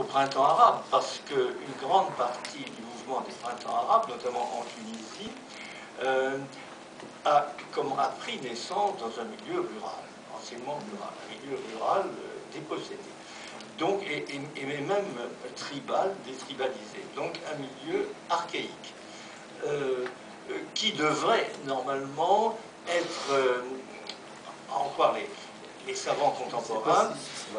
printemps arabe, parce qu'une grande partie du mouvement des printemps arabes, notamment en Tunisie, a pris naissance dans un milieu rural, anciennement rural, un milieu rural dépossédé, donc, et même tribal, détribalisé, donc un milieu archaïque, qui devrait normalement être, en croire les savants contemporains,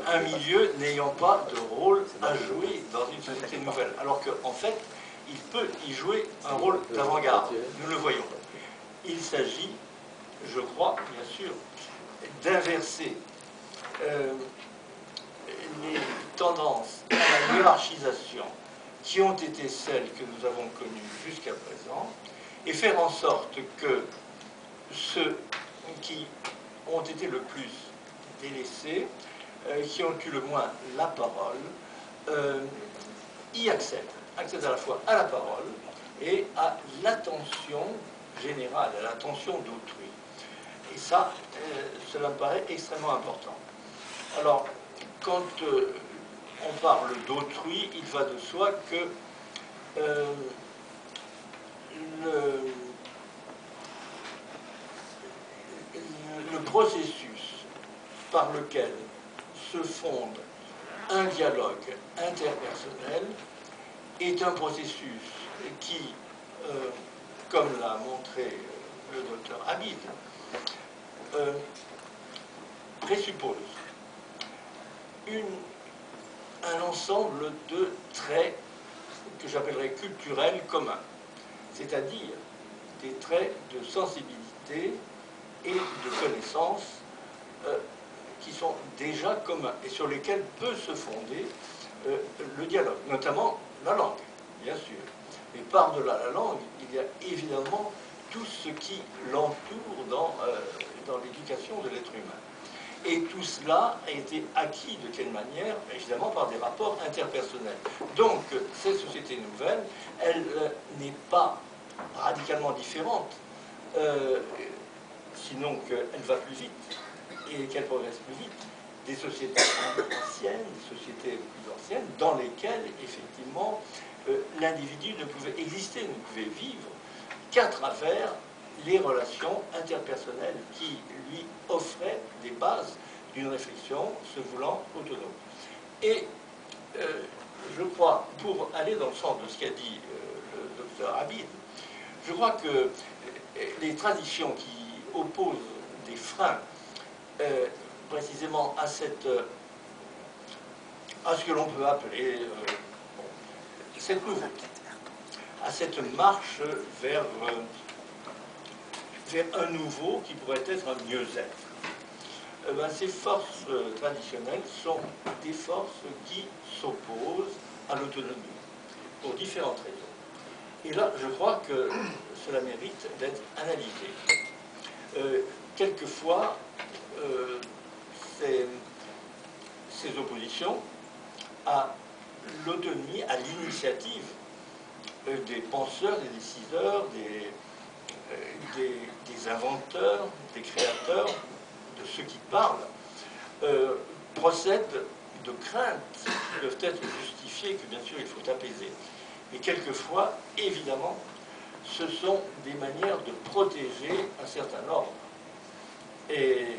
un milieu n'ayant pas de rôle à jouer dans une société nouvelle, alors qu'en fait, il peut y jouer un rôle d'avant-garde, nous le voyons. Il s'agit, je crois, bien sûr, d'inverser les tendances à la hiérarchisation qui ont été celles que nous avons connues jusqu'à présent et faire en sorte que ceux qui ont été le plus délaissés, qui ont eu le moins la parole, y accèdent à la fois à la parole et à l'attention générale, à l'attention d'autrui. Et ça, cela me paraît extrêmement important. Alors, quand on parle d'autrui, il va de soi que le processus par lequel se fonde un dialogue interpersonnel est un processus qui, comme l'a montré le docteur Habib, présuppose un ensemble de traits que j'appellerais culturels communs, c'est-à-dire des traits de sensibilité et de connaissance qui sont déjà communs et sur lesquels peut se fonder le dialogue, notamment la langue, bien sûr. Mais par-delà la langue, il y a évidemment tout ce qui l'entoure dans l'éducation de l'être humain. Et tout cela a été acquis de quelle manière? Évidemment par des rapports interpersonnels. Donc, cette société nouvelle, elle n'est pas radicalement différente, sinon qu'elle va plus vite et qu'elle progresse plus vite, des sociétés anciennes, des sociétés plus anciennes, dans lesquelles, effectivement, l'individu ne pouvait exister, ne pouvait vivre qu'à travers les relations interpersonnelles qui lui offraient des bases d'une réflexion se voulant autonome. Et je crois, pour aller dans le sens de ce qu'a dit le docteur Habib, je crois que les traditions qui opposent des freins précisément à ce que l'on peut appeler cette nouveauté, à cette marche vers un nouveau qui pourrait être un mieux-être. Ces forces traditionnelles sont des forces qui s'opposent à l'autonomie, pour différentes raisons. Et là, je crois que cela mérite d'être analysé. Quelquefois, ces oppositions à l'autonomie, à l'initiative des penseurs, des décideurs, des inventeurs, des créateurs, de ceux qui parlent, procèdent de craintes qui peuvent être justifiées, que bien sûr il faut apaiser. Mais quelquefois, évidemment, ce sont des manières de protéger un certain ordre. Et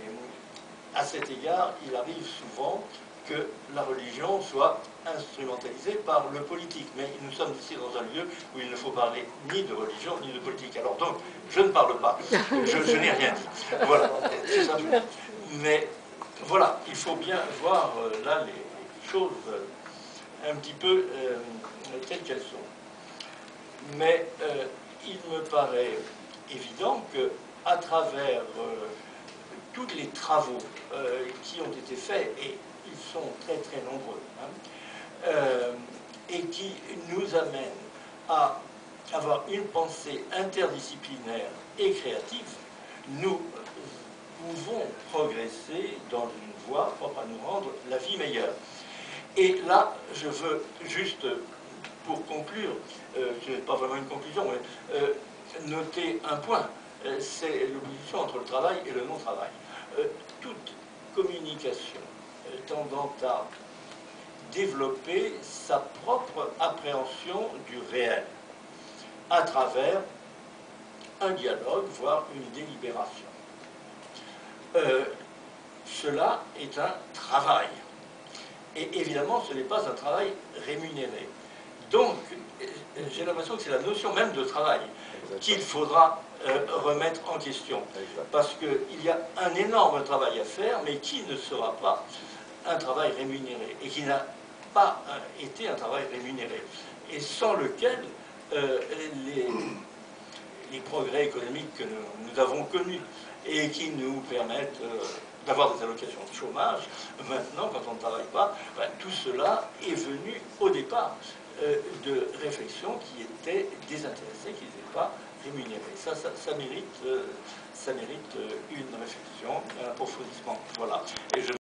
à cet égard, il arrive souvent que la religion soit instrumentalisée par le politique. Mais nous sommes ici dans un lieu où il ne faut parler ni de religion ni de politique. Alors donc, je ne parle pas. Je n'ai rien dit. Voilà, c'est ça. Mais voilà, il faut bien voir là les choses un petit peu telles qu'elles sont. Mais il me paraît évident qu'à travers tous les travaux qui ont été faits, et ils sont très très nombreux, et qui nous amènent à avoir une pensée interdisciplinaire et créative, nous pouvons progresser dans une voie propre à nous rendre la vie meilleure. Et là, je veux juste, pour conclure, ce n'est pas vraiment une conclusion, mais noter un point, c'est l'opposition entre le travail et le non-travail. Toute communication tendant à développer sa propre appréhension du réel à travers un dialogue, voire une délibération. Cela est un travail. Et évidemment, ce n'est pas un travail rémunéré. Donc, j'ai l'impression que c'est la notion même de travail qu'il faudra remettre en question. Parce qu'il y a un énorme travail à faire, mais qui ne sera pas un travail rémunéré, et qui n'a pas été un travail rémunéré, et sans lequel les progrès économiques que nous avons connus et qui nous permettent d'avoir des allocations de chômage, maintenant, quand on ne travaille pas, ben, tout cela est venu au départ de réflexions qui étaient désintéressées, qui n'étaient pas rémunérées. Ça mérite une réflexion, un approfondissement. Voilà. Et je